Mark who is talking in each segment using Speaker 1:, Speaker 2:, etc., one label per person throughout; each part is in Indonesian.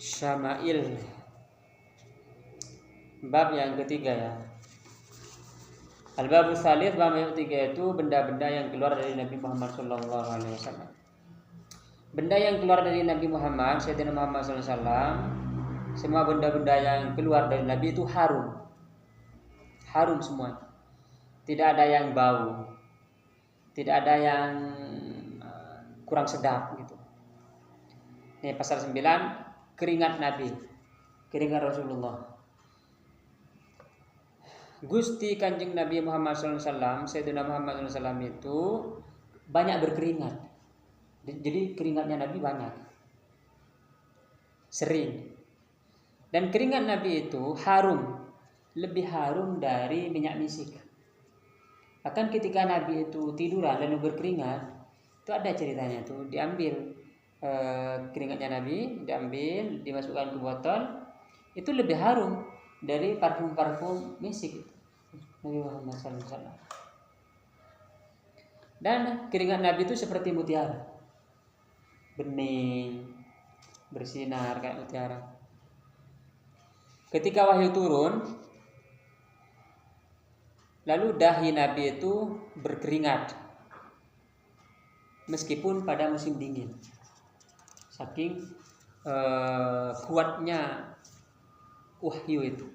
Speaker 1: Syama'il, bab yang ketiga ya. Al-babu tsalits, bab yang ketiga itu benda-benda yang keluar dari Nabi Muhammad SAW. Benda yang keluar dari Nabi Muhammad, Sayyidina Muhammad SAW, semua benda-benda yang keluar dari Nabi itu harum. Harum semua. Tidak ada yang bau. Tidak ada yang kurang sedap gitu. Ini pasal 9, keringat Nabi. Keringat Rasulullah. Gusti Kanjeng Nabi Muhammad SAW, Sayyidina Muhammad SAW itu banyak berkeringat. Jadi keringatnya Nabi banyak, sering. Dan keringat Nabi itu harum, lebih harum dari minyak misik. Bahkan ketika Nabi itu tiduran lalu berkeringat, itu ada ceritanya tuh, diambil keringatnya Nabi, diambil, dimasukkan ke botol, itu lebih harum dari parfum-parfum misik Nabi Muhammad SAW. Dan keringat Nabi itu seperti mutiara, bening, bersinar kayak mutiara. Ketika wahyu turun, lalu dahi Nabi itu berkeringat, meskipun pada musim dingin. Saking kuatnya wahyu itu.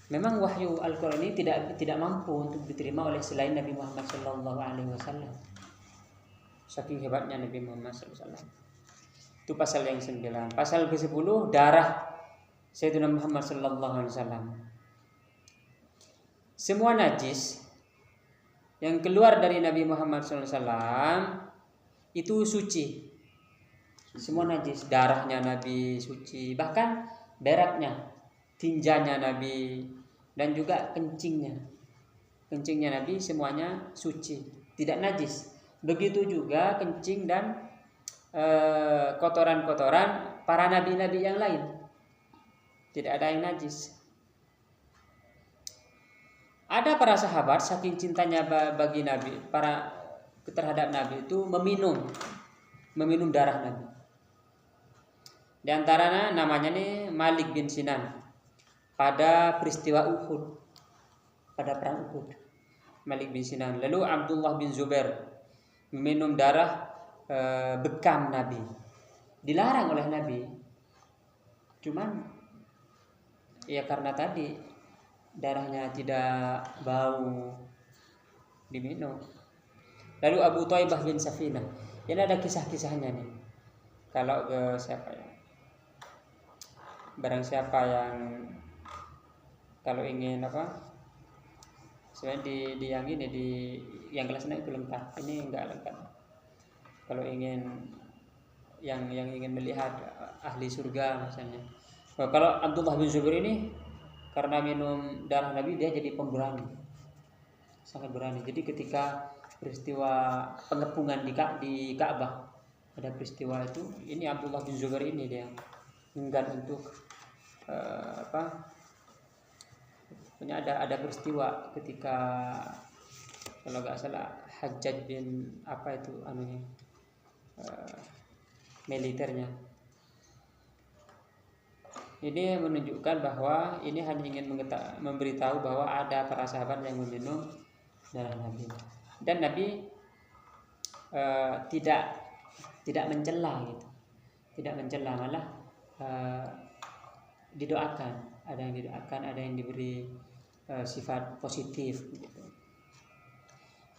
Speaker 1: Memang wahyu Al-Quran ini tidak mampu untuk diterima oleh selain Nabi Muhammad SAW. Saking hebatnya Nabi Muhammad SAW. Itu pasal yang 9. Pasal ke-10, darah Sayyidina Muhammad SAW. Semua najis yang keluar dari Nabi Muhammad SAW itu suci. Semua najis, darahnya Nabi suci, bahkan beraknya, tinjanya Nabi, dan juga kencingnya Nabi semuanya suci, tidak najis. Begitu juga kencing dan kotoran-kotoran para nabi-nabi yang lain, tidak ada yang najis. Ada para sahabat saking cintanya bagi Nabi, terhadap Nabi itu meminum darah Nabi. Di antaranya namanya nih Malik bin Sinan pada peristiwa Uhud, pada perang Uhud. Malik bin Sinan. Lalu Abdullah bin Zubair meminum darah bekam Nabi. Dilarang oleh Nabi. Cuman ya karena tadi darahnya tidak bau, diminum. Lalu Abu Thaibah bin Safinah. Ini ada kisah-kisahnya nih. Kalau siapa ya? Barang siapa yang kalau ingin sebenarnya di yang ini, di yang kelasnya itu lengkap, ini enggak lengkap. Kalau ingin yang ingin melihat ahli surga misalnya. Nah, kalau Abdullah bin Zubair ini karena minum darah Nabi dia jadi pemberani, sangat berani. Jadi ketika peristiwa pengepungan di Ka'bah, ada peristiwa itu, ini Abdullah bin Zubair ini dia enggan untuk punya ada peristiwa ketika kalau nggak salah Hajjaj bin militernya. Ini menunjukkan bahwa ini hanya ingin memberitahu bahwa ada para sahabat yang meminum darah Nabi, dan Nabi tidak mencela gitu, tidak mencela, malah didoakan. Ada yang didoakan, ada yang diberi sifat positif gitu.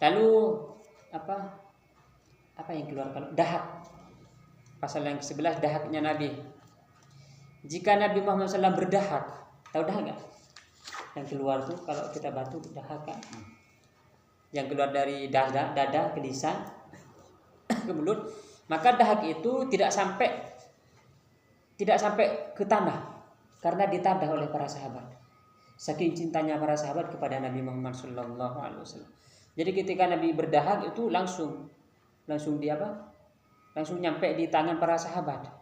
Speaker 1: Lalu apa yang keluar kalau dahak? Pasal yang ke-11, dahaknya Nabi. Jika Nabi Muhammad SAW berdahak, tahu dahak gak? Yang keluar tuh kalau kita batu dahak kan? Yang keluar dari dada ke lisan ke mulut, maka dahak itu tidak sampai ke tanah karena ditadah oleh para sahabat. Saking cintanya para sahabat kepada Nabi Muhammad SAW. Jadi ketika Nabi berdahak itu langsung nyampe di tangan para sahabat.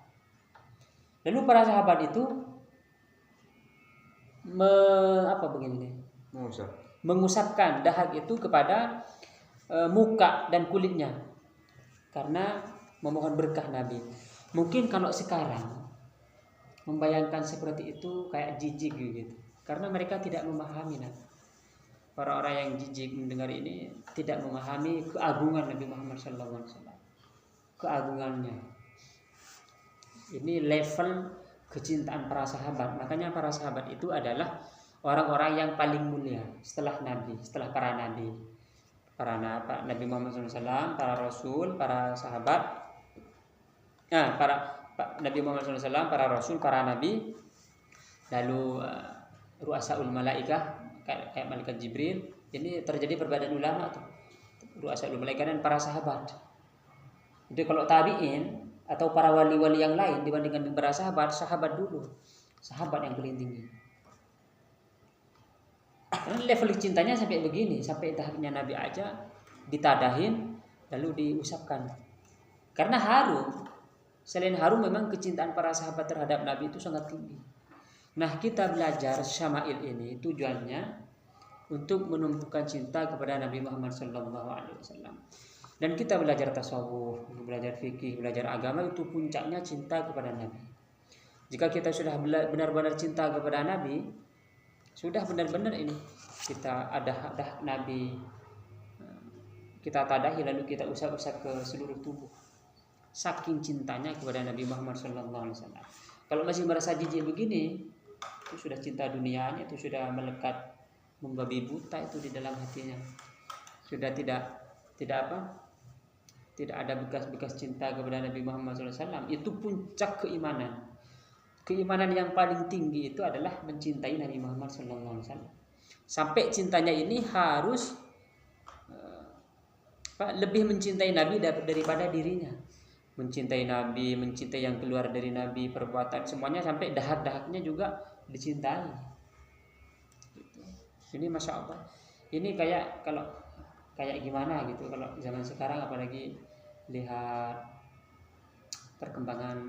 Speaker 1: Lalu para sahabat itu mengusapkan dahak itu kepada muka dan kulitnya karena memohon berkah Nabi. Mungkin kalau sekarang membayangkan seperti itu kayak jijik gitu. Karena mereka tidak memahami. Nah, orang-orang yang jijik mendengar ini tidak memahami keagungan Nabi Muhammad SAW. Keagungannya. Ini level kecintaan para sahabat. Makanya para sahabat itu adalah orang-orang yang paling mulia setelah Nabi, setelah para Nabi. Nabi Muhammad SAW, para Rasul, para sahabat. Nah, Nabi Muhammad SAW, para Rasul, para Nabi. Lalu ru'asaul malaikah, kayak malaikat Jibril. Ini terjadi perbedaan ulama tuh. Ru'asaul malaikah dan para sahabat. Jadi kalau tabi'in atau para wali-wali yang lain dibandingkan dengan para sahabat dulu. Sahabat yang paling tinggi. Karena level cintanya sampai begini, sampai tahapnya Nabi aja ditadahin lalu diusapkan. Karena harum. Selain harum memang kecintaan para sahabat terhadap Nabi itu sangat tinggi. Nah, kita belajar syama'il ini tujuannya untuk menumbuhkan cinta kepada Nabi Muhammad SAW. Dan kita belajar tasawuf, belajar fikih, belajar agama itu puncaknya cinta kepada Nabi. Jika kita sudah benar-benar cinta kepada Nabi, sudah benar-benar ini kita ada Nabi, kita tadahi lalu kita usap-usap ke seluruh tubuh. Saking cintanya kepada Nabi Muhammad SAW. Kalau masih merasa jijik begini, itu sudah cinta dunianya, itu sudah melekat membabi buta itu di dalam hatinya. Sudah tidak ada bekas-bekas cinta kepada Nabi Muhammad SAW. Itu puncak keimanan. Keimanan yang paling tinggi itu adalah mencintai Nabi Muhammad SAW. Sampai cintanya ini harus lebih mencintai Nabi daripada dirinya. Mencintai Nabi, mencintai yang keluar dari Nabi, perbuatan semuanya sampai dahak-dahaknya juga dicintai. Ini Masya Allah. Ini kayak gimana gitu kalau zaman sekarang, apalagi lihat perkembangan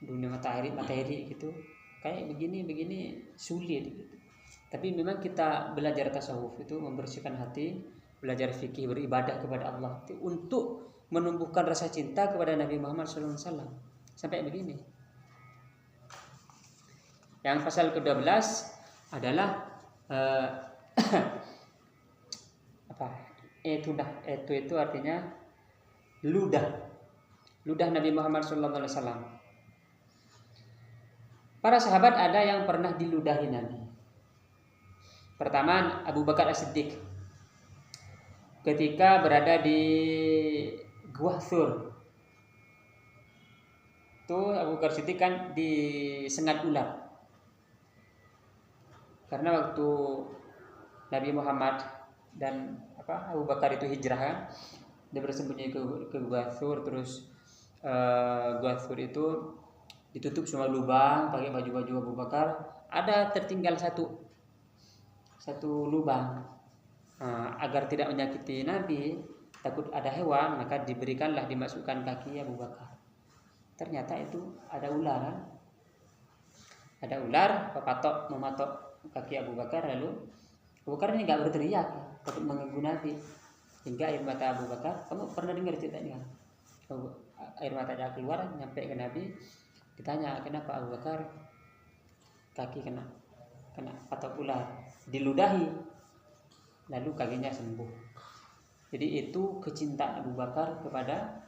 Speaker 1: dunia materi gitu, kayak begini sulit gitu. Tapi memang kita belajar tasawuf itu membersihkan hati, belajar fikih, beribadah kepada Allah itu untuk menumbuhkan rasa cinta kepada Nabi Muhammad SAW. Sampai begini. Yang pasal ke-12 adalah itu artinya ludah Nabi Muhammad SAW. Para sahabat ada yang pernah diludahi Nabi. Pertama, Abu Bakar As-Siddiq ketika berada di Gua Thur. Itu Abu Bakar Siddiq kan disengat ular. Karena waktu Nabi Muhammad dan Abu Bakar itu hijrah kan, dia bersembunyi ke Gua Thur, terus Gua Thur itu ditutup semua lubang pakai baju-baju Abu Bakar. Ada tertinggal satu lubang. Agar tidak menyakiti Nabi, takut ada hewan, maka dimasukkan kaki Abu Bakar. Ternyata itu ada ular. Ada ular mematok kaki Abu Bakar, lalu Abu Bakar ini enggak berteriak, takut mengganggu Nabi. Hingga air mata Abu Bakar, kamu pernah dengar cerita ini kan? Air matanya keluar nyampe ke Nabi. Ditanya, kenapa Abu Bakar kaki kena patok ular? Diludahi. Lalu kakinya sembuh. Jadi itu kecintaan Abu Bakar kepada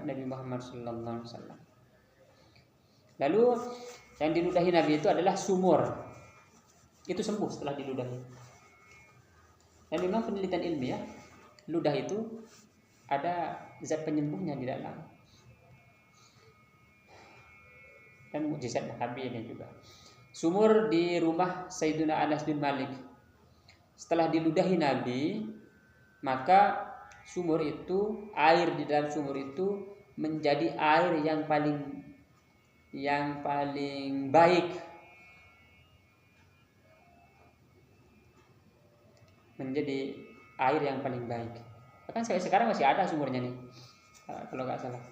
Speaker 1: Nabi Muhammad SAW. Lalu yang diludahi Nabi itu adalah sumur. Itu sembuh setelah diludahi. Dan memang penelitian ilmiah, ludah itu ada zat penyembuhnya di dalam. Dan mukjizat Nabi ini juga. Sumur di rumah Sayyidina Anas bin Malik. Setelah diludahi Nabi, maka air di dalam sumur itu menjadi air yang paling baik. Menjadi air yang paling baik. Bahkan sekarang masih ada sumurnya nih, kalau nggak salah.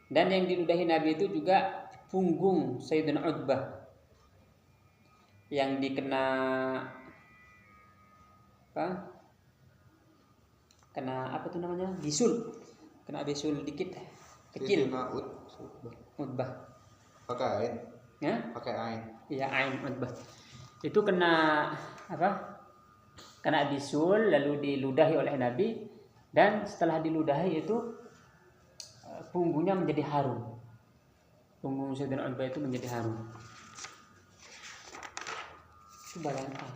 Speaker 1: Dan yang diludahi Nabi itu juga punggung Sayyidina Utbah yang dikena bisul. kena bisul dikit, kecil. Utbah.
Speaker 2: Pakai ain.
Speaker 1: Ya?
Speaker 2: Pakai ain.
Speaker 1: Iya, ain Utbah. Itu kena apa? Kena bisul lalu diludahi oleh Nabi, dan setelah diludahi itu punggungnya menjadi harum. Punggung Sayyidina Utbah itu menjadi harum. Itu bayangkan,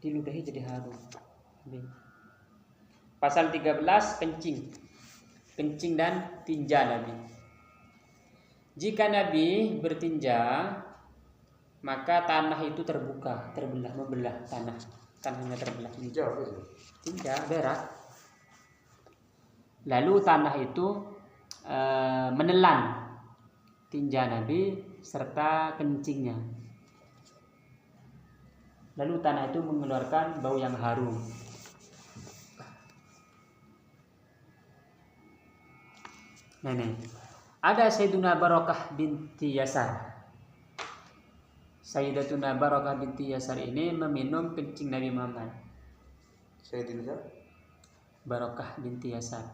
Speaker 1: diludahi jadi harum. Pasal 13 kencing dan tinja Nabi. Jika Nabi bertinja, maka tanah itu terbuka, membelah tanahnya terbelah. Tinja berak. Lalu tanah itu menelan tinja Nabi serta kencingnya. Lalu tanah itu mengeluarkan bau yang harum. Nah, ada Sayyidatuna Barokah binti Yasar. Sayyidatuna Barokah binti Yasar ini meminum kencing Nabi Muhammad.
Speaker 2: Sayyidatuna
Speaker 1: Barokah binti Yasar,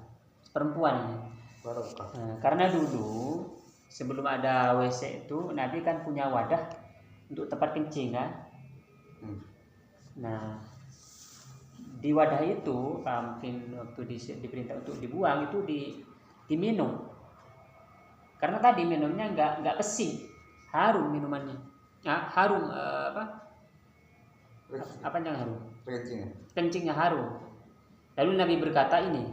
Speaker 1: perempuan.
Speaker 2: Barokah.
Speaker 1: Nah, karena dulu sebelum ada WC itu Nabi kan punya wadah untuk tempat kencing kan. Nah, di wadah itu mungkin waktu diperintah untuk dibuang itu diminum, karena tadi minumnya nggak pesing, harum minumannya. Harum apa yang harum? Kencingnya harum. Lalu Nabi berkata ini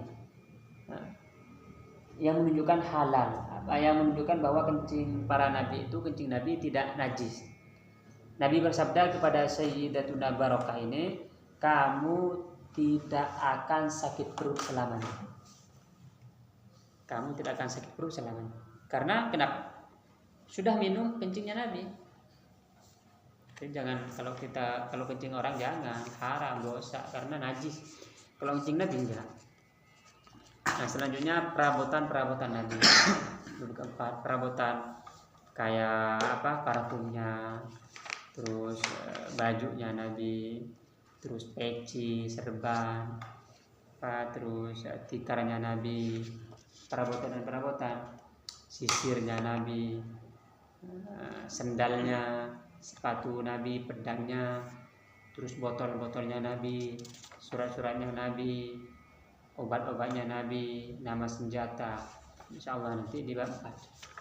Speaker 1: yang menunjukkan halal, yang menunjukkan bahwa kencing para nabi itu, kencing Nabi tidak najis. Nabi bersabda kepada Sayyidatuna Barokah ini, kamu tidak akan sakit perut selamanya. Kamu tidak akan sakit perut selamanya. Karena kenapa? Sudah minum kencingnya Nabi. Jadi jangan, kalau kencing orang jangan, haram, dosa, karena najis. Kalau kencing Nabi enggak. Nah, selanjutnya perabotan Nabi. Keempat, perabotan kayak parfumnya, terus bajunya Nabi, terus peci, serban, terus tikarnya Nabi, perabotan, sisirnya Nabi, sendalnya, sepatu Nabi, pedangnya, terus botol-botolnya Nabi, surat-suratnya Nabi, obat-obatnya Nabi, nama senjata. Insyaallah nanti di bab 4.